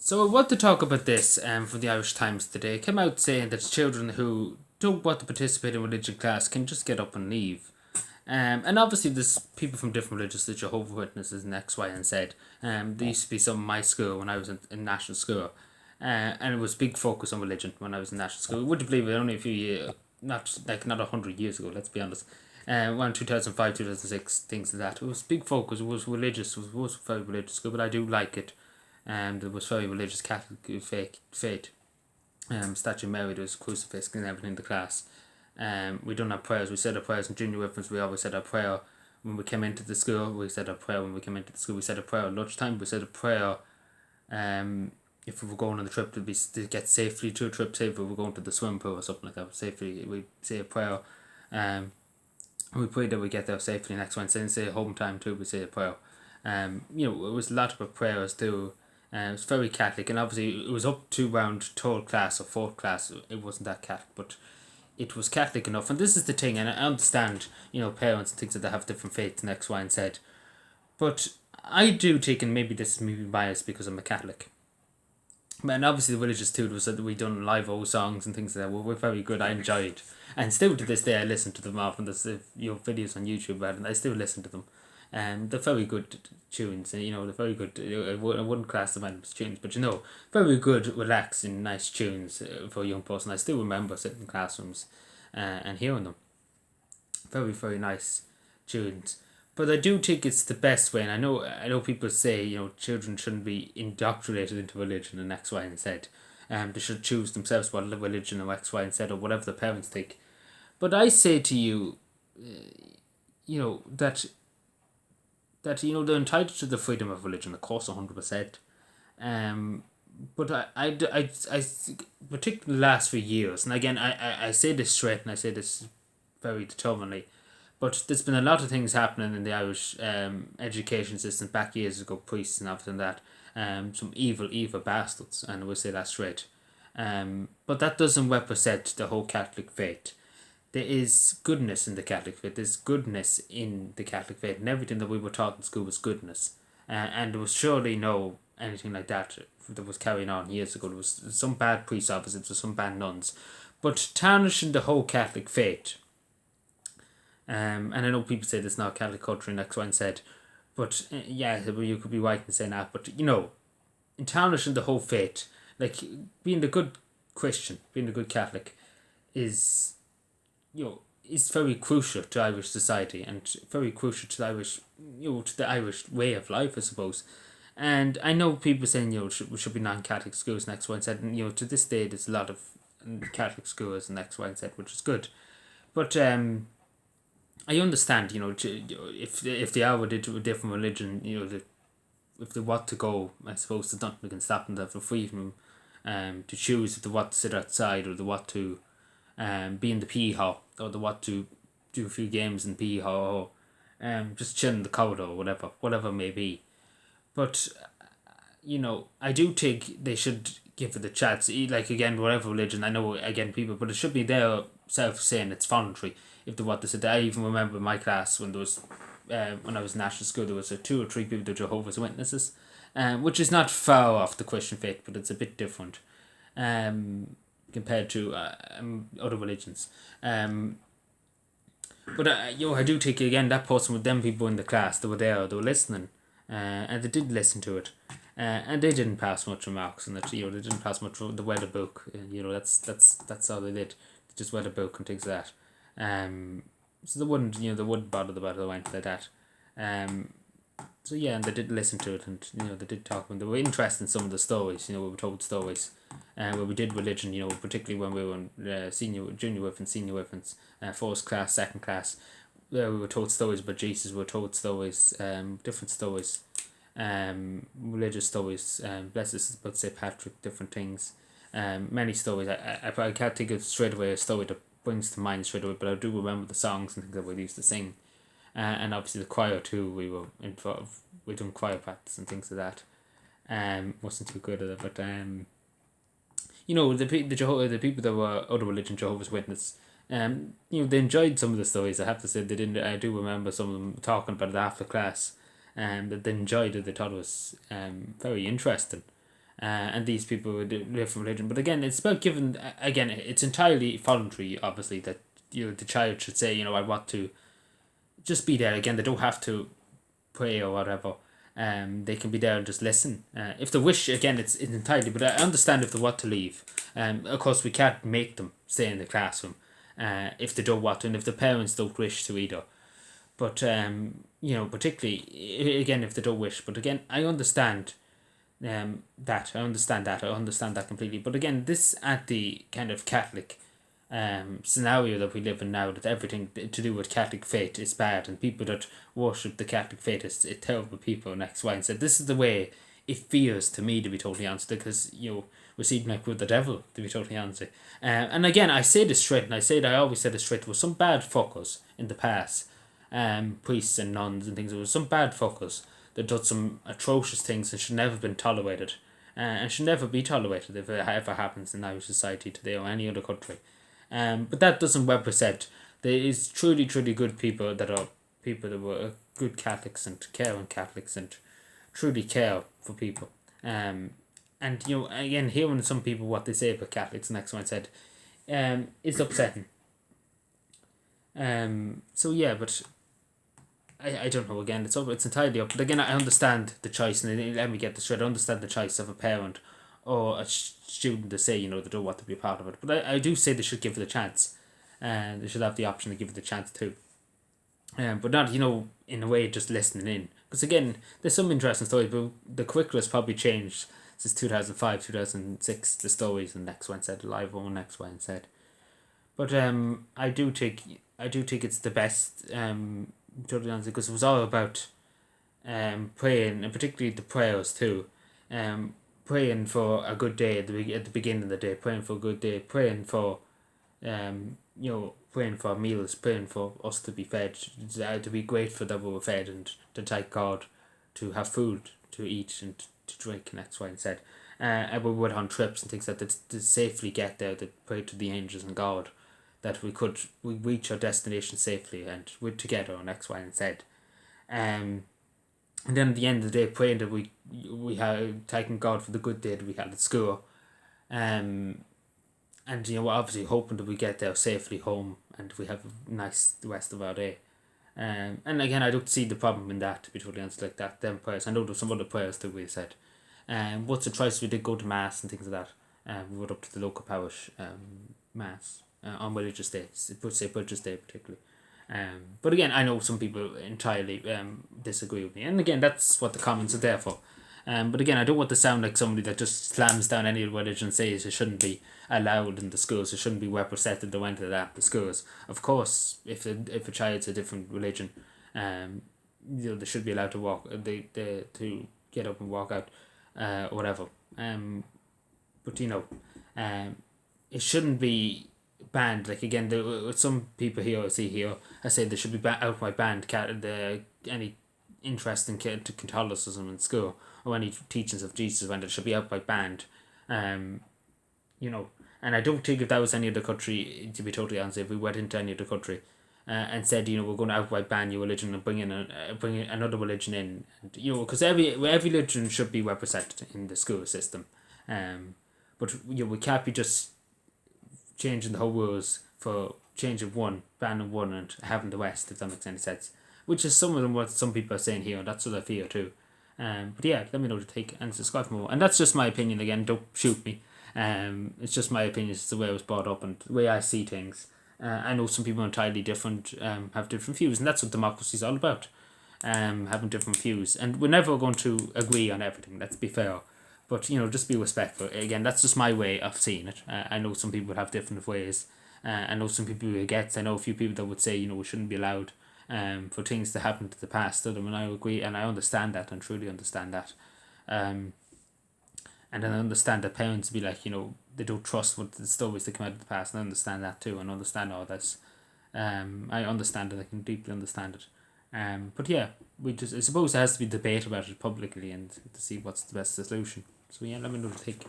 So I want to talk about this from the Irish Times today. It came out saying that children who don't want to participate in religion class can just get up and leave. And obviously there's people from different religions, the Jehovah's Witnesses and X, Y and Z. There used to be some in my school when I was in national school. And it was big focus on religion when I was in national school. Would you believe it? Only a few years, not 100 years ago. Let's be honest. Around 2005, 2006, things like that. It was big focus. It was religious. It was very religious school, but I do like it. And it was very religious Catholic faith. Statue of Mary, there was crucifix and everything in the class. We done our prayers. We said our prayers in junior infants. We always said our prayer when we came into the school. We said our prayer when we came into the school. We said a prayer at lunchtime. We said a prayer if we were going on the trip to get safely to a trip, say if we were going to the swimming pool or something like that, safely we say a prayer. We pray that we get there safely next Wednesday, and say home time too. We say a prayer. It was a lot of prayers too. It was very Catholic, and obviously it was up to around third class or fourth class. It wasn't that Catholic, but it was Catholic enough. And this is the thing, and I understand, parents and things that they have different faiths and X, Y, and Z. But I do take, and maybe this is maybe biased because I'm a Catholic. And obviously the religious too was that we done live old songs and things like that were very good. I enjoyed, and still to this day I listen to them often. There's videos on YouTube and I still listen to them. And they're very good tunes, and they're very good. I wouldn't class them as tunes, but very good, relaxing, nice tunes for a young person. I still remember sitting in classrooms and hearing them. Very very nice tunes. But I do think it's the best way, and I know people say children shouldn't be indoctrinated into religion and X, Y, and Z. They should choose themselves what religion or X, Y, and Z or whatever the parents think. But I say to you, that they're entitled to the freedom of religion, of course, 100%. Um, but I particularly the last few years, and again, I say this straight and I say this very determinedly, but there's been a lot of things happening in the Irish education system back years ago, priests and everything that, some evil bastards, and we'll say that straight. But that doesn't represent the whole Catholic faith. There is goodness in the Catholic faith. There's goodness in the Catholic faith, and everything that we were taught in school was goodness. And there was surely no anything like that was carrying on years ago. There was some bad priest officers, there was some bad nuns, but tarnishing the whole Catholic faith. And I know people say there's not Catholic culture in X, Y, and Z, but yeah, you could be right in saying that. But in tarnishing the whole faith, like being the good Christian, being the good Catholic, is is very crucial to Irish society and very crucial to the Irish, to the Irish way of life, I suppose. And I know people saying should be non-Catholic schools and X, Y, and Z, and to this day there's a lot of Catholic schools and X, Y, and Z, which is good. But I understand, if they are with a different religion, if they want to go, I suppose there's nothing that can stop them. They have the freedom to choose if they want to sit outside or they want to be in the PE hall or they want to do a few games in PE hall or just chill in the corridor or whatever it may be. But, I do think they should give it a chance. Like, again, whatever religion, I know, again, people, but it should be their self saying it's voluntary if they want to sit there. I even remember in my class when there was, when I was in national school, there was two or three people that were Jehovah's Witnesses, which is not far off the Christian faith, but it's a bit different compared to other religions. But I do think again that person with them people in the class, they were there, they were listening, and they did listen to it, and they didn't pass much remarks on it. They didn't pass much. They read a book. That's all they did. They just read a book and things like that. So they wouldn't bother about it or anything like that. So yeah, and they did listen to it, and they did talk, and they were interested in some of the stories. We were told stories, where we did religion. Particularly when we were in junior infants, senior infants, first class, second class. We were told stories about Jesus. We were told stories, different stories, religious stories, blessings about St. Patrick, different things, many stories. I can't think of straight away a story that brings to mind straight away, but I do remember the songs and things that we used to sing. And obviously the choir too. We were involved. We done choir practice and things like that. Wasn't too good at it, but the people that were other religion, Jehovah's Witness, they enjoyed some of the stories. I have to say they didn't. I do remember some of them talking about it after class, that they enjoyed it. They thought it was very interesting. and these people with different religion. But again, it's about giving. Again, it's entirely voluntary. Obviously, that the child should say, I want to just be there. Again, they don't have to pray or whatever. They can be there and just listen. If they wish, again, it's entirely. But I understand if they want to leave. Of course, we can't make them stay in the classroom. If they don't want to, and if the parents don't wish to either. But particularly again, if they don't wish. But again, I understand. That I understand that. I understand that completely. But again, this at the kind of Catholic scenario that we live in now, that everything to do with Catholic faith is bad, and people that worship the Catholic faith is terrible people and X, Y, and Z. This is the way it feels to me, to be totally honest, because we're seen like with the devil, to be totally honest. And again, I say this straight, and I always say this straight. There was some bad fuckers in the past, priests and nuns and things. There was some bad fuckers that did some atrocious things and should never have been tolerated, and should never be tolerated if it ever happens in Irish society today or any other country. But that doesn't represent. There is truly, truly good people that are people that were good Catholics and caring Catholics and truly care for people. And again, hearing some people what they say about Catholics, and next one said, is upsetting. So yeah, but I don't know. Again, it's entirely up. But again, I understand the choice, and let me get this straight. I understand the choice of a parent or a student to say, they don't want to be a part of it. But I do say they should give it a chance, and they should have the option to give it a chance too. But not, in a way just listening in. Because again, there's some interesting stories, but the curriculum has probably changed since 2005, 2006, the stories, and X, Y, and Z, live on X, Y, and Z. But I do think it's the best, totally honest, because it was all about praying, and particularly the prayers too. Praying for a good day at the beginning of the day, praying for a good day, praying for praying for meals, praying for us to be fed, to be grateful that we were fed, and to thank God to have food to eat and to drink, and X, Y, and Z. And we went on trips and things like that to safely get there, to pray to the angels and God that we reach our destination safely and we're together on X, Y, and Z. And then at the end of the day, praying that we had thanking God for the good day that we had at school. And we're obviously hoping that we get there safely home and we have a nice rest of our day. And again, I don't see the problem in that, to be totally honest, like that. Them prayers, I know there's some other prayers that we said. Once or twice we did go to mass and things like that. We went up to the local parish mass on religious days. It would say religious day particularly. But again, I know some people entirely disagree with me, and again, that's what the comments are there for. But again, I don't want to sound like somebody that just slams down any religion and says it shouldn't be allowed in the schools, it shouldn't be represented or anything like that in the schools. Of course, if a child's a different religion, they should be allowed to to get up and walk out, or whatever. But it shouldn't be banned. Like again, some people here I say they should be outright banned. Any interest in Catholicism in school or any teachings of Jesus, when it should be outright banned. And I don't think if that was any other country, to be totally honest, if we went into any other country and said, we're going to outright ban your religion and bring in another religion in, and, because every religion should be represented in the school system. But we can't be just changing the whole rules for changing one, banning one, and having the rest, if that makes any sense. Which is some of them what some people are saying here, and that's what I feel too. But yeah, let me know what you think and subscribe for more. And that's just my opinion again, don't shoot me. It's just my opinion, it's the way I was brought up and the way I see things. I know some people are entirely different, have different views, and that's what democracy is all about. Having different views. And we're never going to agree on everything, let's be fair. But, just be respectful. Again, that's just my way of seeing it. I know some people have different ways. I know some people who are against. I know a few people that would say, we shouldn't be allowed for things that happened to the past to them. And I agree, and I understand that, and truly understand that. And then I understand that parents be like, they don't trust what the stories that come out of the past. And I understand that too, and understand all this. I understand it. I can deeply understand it. But yeah, I suppose there has to be debate about it publicly and to see what's the best solution. So yeah, let me know what you think.